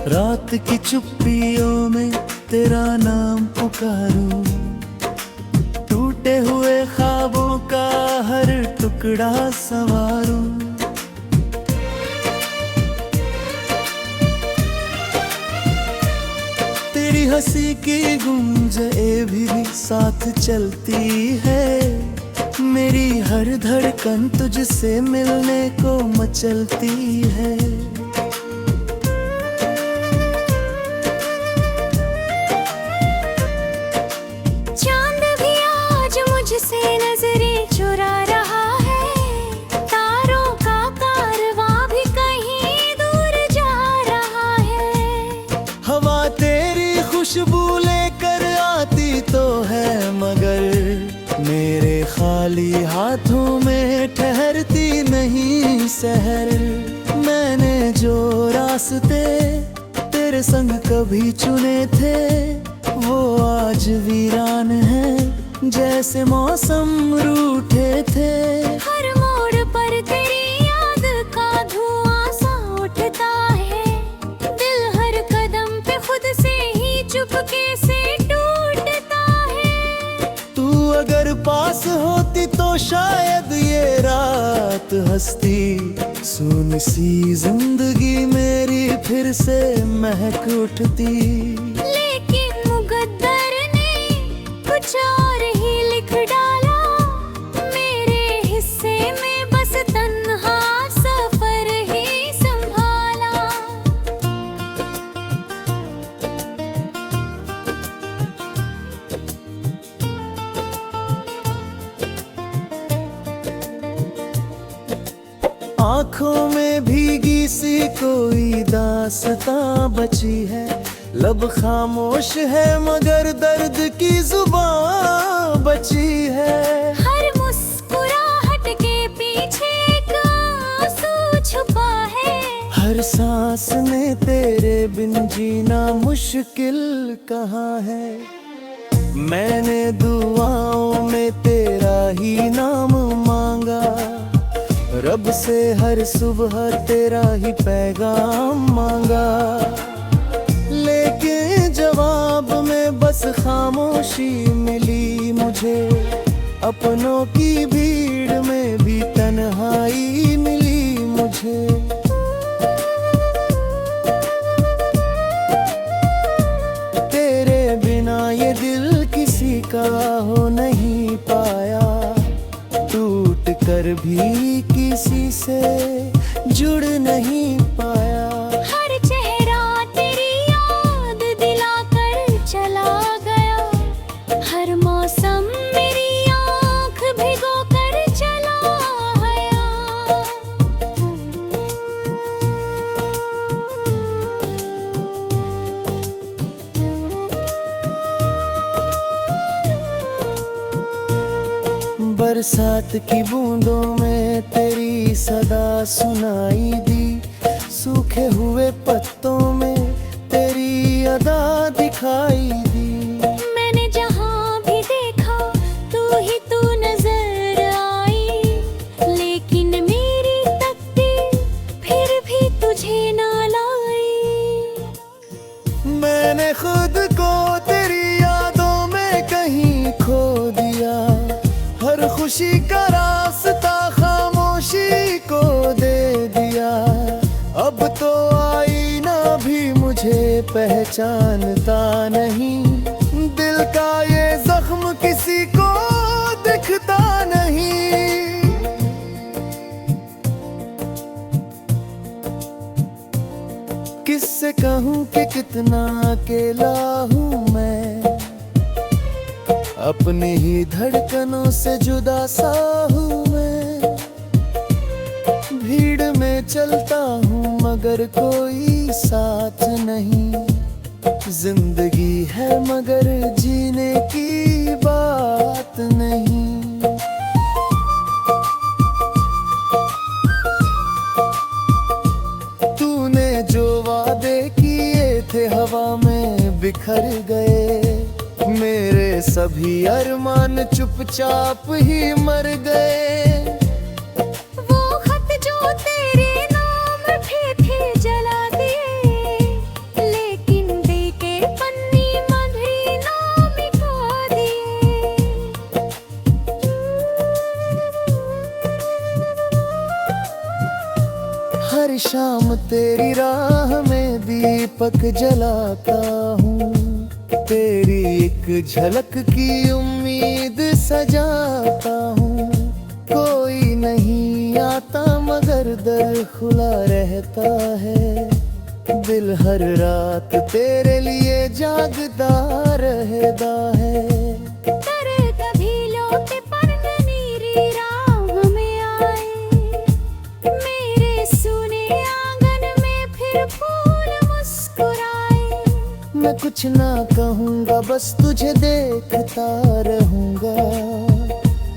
रात की चुप्पियों में तेरा नाम पुकारूं, टूटे हुए ख्वाबों का हर टुकड़ा संवारूं। तेरी हंसी की गूंज भी साथ चलती है, मेरी हर धड़कन तुझसे मिलने को मचलती है। मुझसे नजरें चुरा रहा है, तारों का कारवां भी कहीं दूर जा रहा है। हवा तेरी खुशबू लेकर आती तो है, मगर मेरे खाली हाथों में ठहरती नहीं सहर। मैंने जो रास्ते तेरे संग कभी चुने थे, वो आज वीरान है जैसे मौसम रूठे थे। हर मोड़ पर तेरी याद का धुआं सा उठता है, दिल हर कदम पे खुद से ही चुपके से टूटता है। तू अगर पास होती तो शायद ये रात हंसती, सुन सी जिंदगी मेरी फिर से महक उठती। लेकिन मुकद्दर ने कुछ और ही लिख डाला, मेरे हिस्से में बस तन्हा सफर ही संभाला। आँखों में भीगी सी कोई दास्तां बची है, लब खामोश है मगर दर्द की जुबान बची है। हर मुस्कुराहट के पीछे एक आंसू छुपा है, हर सांस ने तेरे बिन जीना मुश्किल कहाँ है। मैंने दुआओं में तेरा ही नाम मांगा, रब से हर सुबह तेरा ही पैगाम मांगा, लेकिन जवाब में बस खामोशी मिली मुझे। अपनों की भीड़ में भी तन्हाई मिली मुझे। तेरे बिना ये दिल किसी का हो नहीं पाया, टूट कर भी किसी से जुड़ नहीं पाया। हर चेहरा तेरी याद दिलाकर चला गया, हर मौसम मेरी आँख भिगो कर चला गया। बरसात की बूंदों में तेरी सदा सुनाई दी, सूखे हुए पत्तों में तेरी अदा दिखाई दी। मैंने जहाँ भी देखा तू ही तू नजर आई, लेकिन मेरी तकदीर फिर भी तुझे ना लाई। मैंने खुद को तेरी यादों में कहीं खो दिया, हर खुशी का रास्ता खामोशी को दे दिया। अब तो आईना भी मुझे पहचानता नहीं, दिल का ये जख्म किसी को दिखता नहीं। किससे कहूँ कि कितना अकेला हूँ मैं, अपनी ही धड़कनों से जुदा सा हूँ मैं। भीड़ में चलता हूँ मगर कोई साथ नहीं, जिंदगी है मगर जीने की बात नहीं। तूने जो वादे किए थे हवा में बिखर गए, मेरे सभी अरमान चुपचाप ही मर गए। वो खत जो तेरे नाम पे थे जला दिए, हर शाम तेरी राह में दीपक जलाता हूँ, तेरी एक झलक की उम्मीद सजाता हूँ। कोई नहीं आता मगर दर खुला रहता है, दिल हर रात तेरे लिए जागता रहता है। तर कभी लौटे पर नीरी राह में आए, मेरे सुने आंगन में फिर फूल मुस्कुराए। मैं कुछ ना कहूँगा बस तुझे देखता रहूँगा,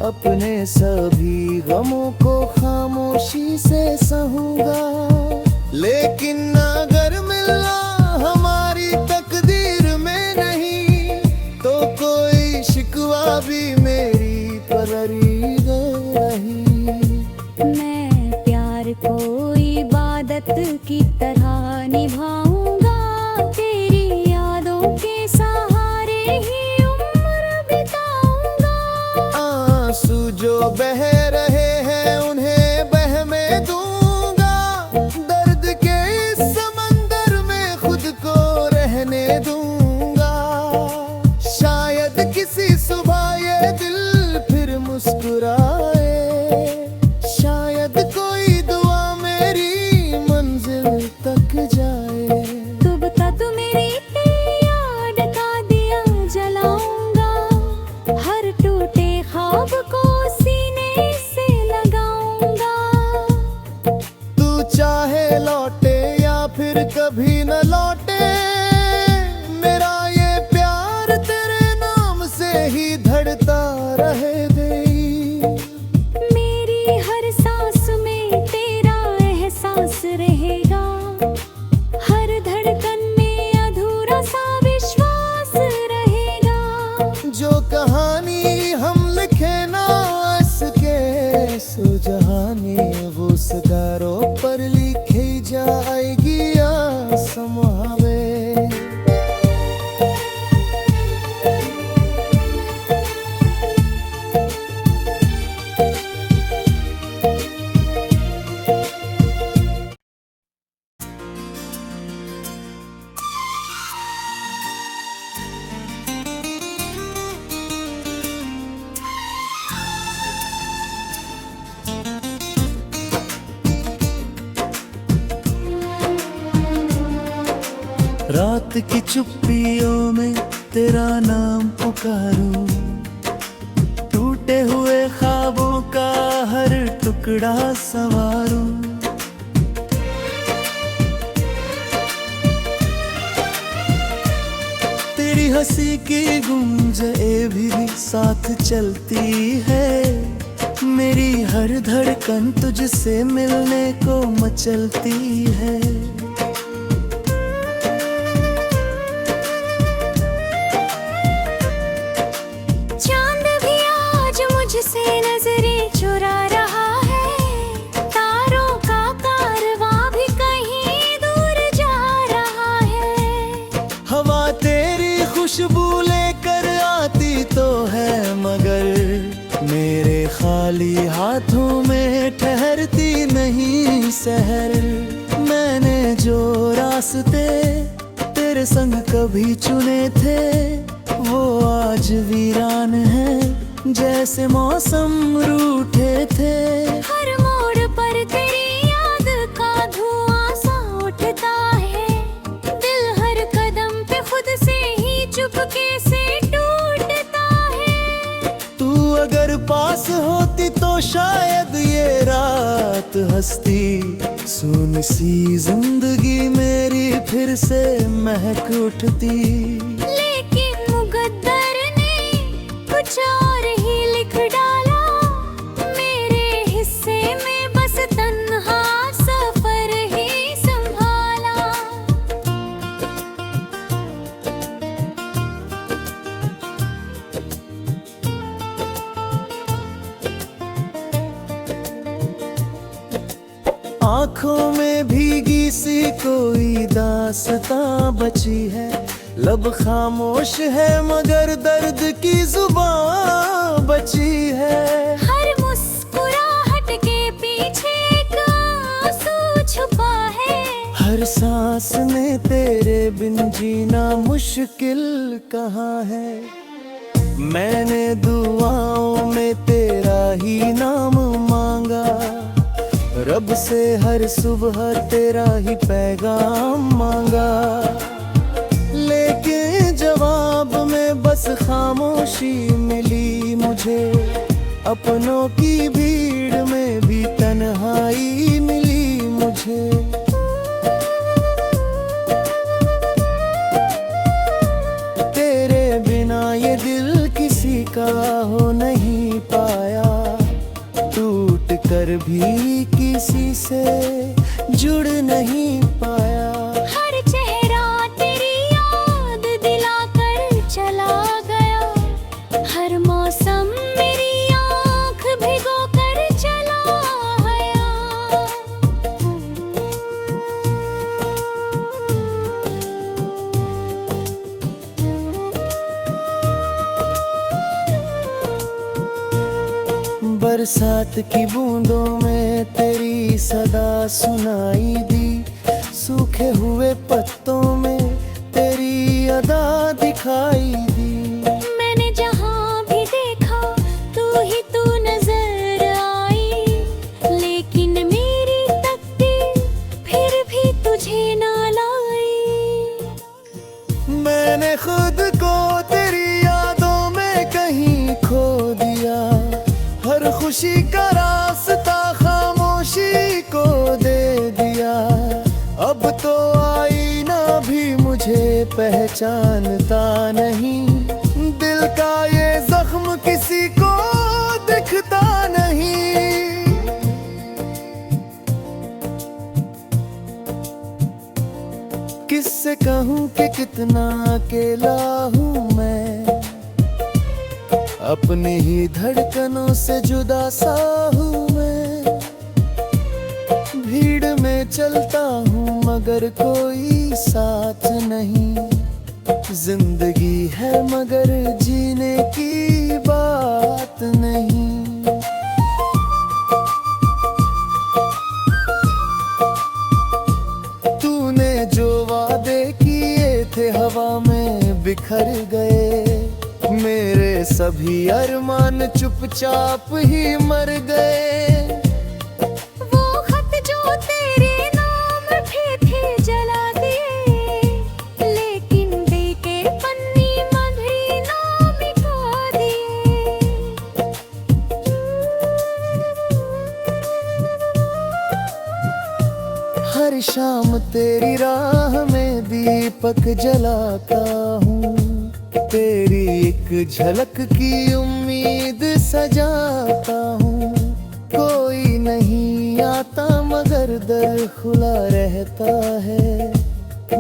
अपने सभी गमों को खामोशी से सहूँगा। लेकिन अगर मिलना हमारी तकदीर में नहीं, तो कोई शिकवा भी मेरी पलरी रही। मैं प्यार को इबादत की तरह निभाऊंगा, तेरी यादों के सहारे ही उम्र बिताऊंगा। आंसू जो बह रहे हैं उन्हें बहने दूंगा, दर्द के इस समंदर में खुद को रहने दूंगा। शायद किसी सुबह ये दिल फिर मुस्कुराए, शायद कोई दुआ मेरी मंजिल तक जाए। डूबता तू मेरी याद का दिया जलाऊंगा, हर टूटे ख्वाब को सीने से लगाऊंगा। तू चाहे लौटे या फिर कभी न लौटे, मेरा ये प्यार तेरे नाम से ही धड़ता रहे दे। मेरी हर सांस में तेरा एहसास रहेगा, हर धड़कन में अधूरा सा विश्वास रहेगा। जो कहानी हम लिखे ना इसके सो जहानी, वो सितारों पर लिखी जाएगी आसमां में। रात की चुप्पियों में तेरा नाम पुकारूं, टूटे हुए ख्वाबों का हर टुकड़ा संवारूं। तेरी हंसी की गूंज भी साथ चलती है, मेरी हर धड़कन तुझसे मिलने को मचलती है। चांद भी आज मुझसे नजरें चुरा रहा है, तारों का कारवां भी कहीं दूर जा रहा है। हवा तेरी खुशबू लेकर आती तो है, मगर मेरे खाली हाथों में ठहरती नहीं सहर। मैंने जो रास्ते तेरे संग कभी चुने थे, वो आज वीरान है जैसे मौसम रूठे थे। हर मोड़ पर तेरी याद का धुआं सा उठता है, दिल हर कदम पे खुद से ही चुपके से टूटता है। तू अगर पास होती तो शायद ये रात हंसती, सुन सी जिंदगी मेरी फिर से महक उठती। लेकिन मुकद्दर ने कुछ और ही लिख डाला, मेरे हिस्से में बस तन्हा सफर ही संभाला। आँखों में भीगी सी कोई दास्तां बची है, लब खामोश है मगर दर्द की जुबान बची है। हर मुस्कुराहट के पीछे एक आंसू छुपा हर सांस ने तेरे बिन जीना मुश्किल कहाँ है। मैंने दुआओं में तेरा ही नाम मांगा, रब से हर सुबह तेरा ही पैगाम मांगा, लेकिन जवाब में बस खामोशी मिली मुझे। अपनों की भीड़ में भी तन्हाई मिली मुझे। तेरे बिना ये दिल किसी का हो नहीं पाया, टूट कर भी किसी से जुड़ नहीं पाया। हर चेहरा तेरी याद दिलाकर चला गया, हर मौसम मेरी आँख भिगो कर चला गया। बरसात की बूंदों में तेरी सदा सुनाई दी, सूखे हुए पत्तों में तेरी अदा दिखाई दी। मैंने जहाँ भी देखा तू ही तू नजर आई, लेकिन मेरी तकदीर फिर भी तुझे ना लाई। मैंने खुद को तेरी यादों में कहीं खो दिया, हर खुशी का रास्ता खामोशी को दे दिया। अब तो आईना भी मुझे पहचानता नहीं, दिल का ये जख्म किसी को दिखता नहीं। किससे कहूँ कि कितना अकेला हूँ मैं, अपनी ही धड़कनों से जुदा सा हूँ मैं। भीड़ में चलता हूँ मगर कोई साथ नहीं, जिंदगी है मगर जीने की बात नहीं। तूने जो वादे किए थे हवा में बिखर गए, मेरे सभी अरमान चुपचाप ही मर गए। वो खत जो तेरे नाम पे थे जला दिए, लेकिन देके पन्नी मधुरी ना मिटा दिए। हर शाम तेरी राह में दीपक जलाता हूँ, तेरी एक झलक की उम्मीद सजाता हूँ। कोई नहीं आता मगर दर खुला रहता है,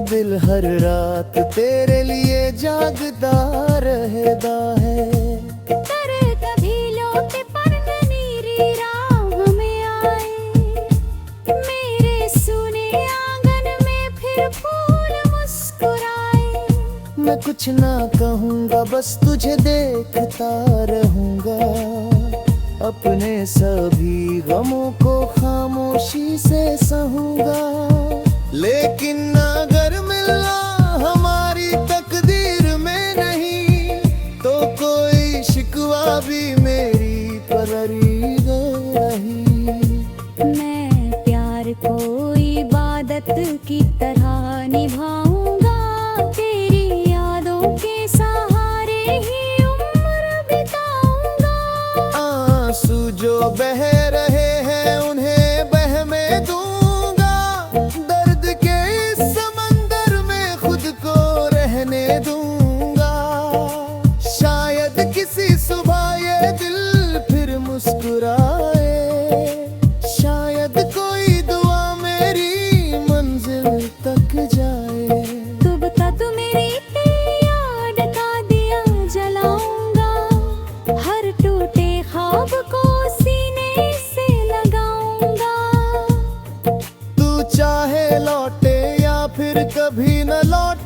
दिल हर रात तेरे लिए जागता रहता है। तर कभी लौटे पर नीरी राह में आए, मेरे सुने आंगन में फिर फूल मुस्कुराए। मैं कुछ ना कहूँगा बस तुझे देखता रहूँगा, अपने सभी गमों को खामोशी से सहूँगा। लेकिन अगर मिलना हमारी तकदीर में नहीं, तो कोई शिकवा भी मेरी पलरी रही। मैं प्यार को इबादत की तरह निभाऊंगा, तेरी यादों के सहारे ही उम्र बिताऊंगा। आंसू जो बह रहे हैं उन्हें बहने दूंगा, दर्द के इस समंदर में खुद को रहने दूंगा। शायद किसी सुबह ये दिल फिर मुस्कुराए, शायद कोई दुआ मेरी मंजिल तक जाए। डूबता तू मेरी याद का दिया जलाऊंगा, हर टूटे ख्वाब को सीने से लगाऊंगा। तू चाहे लौटे या फिर कभी न लौटे,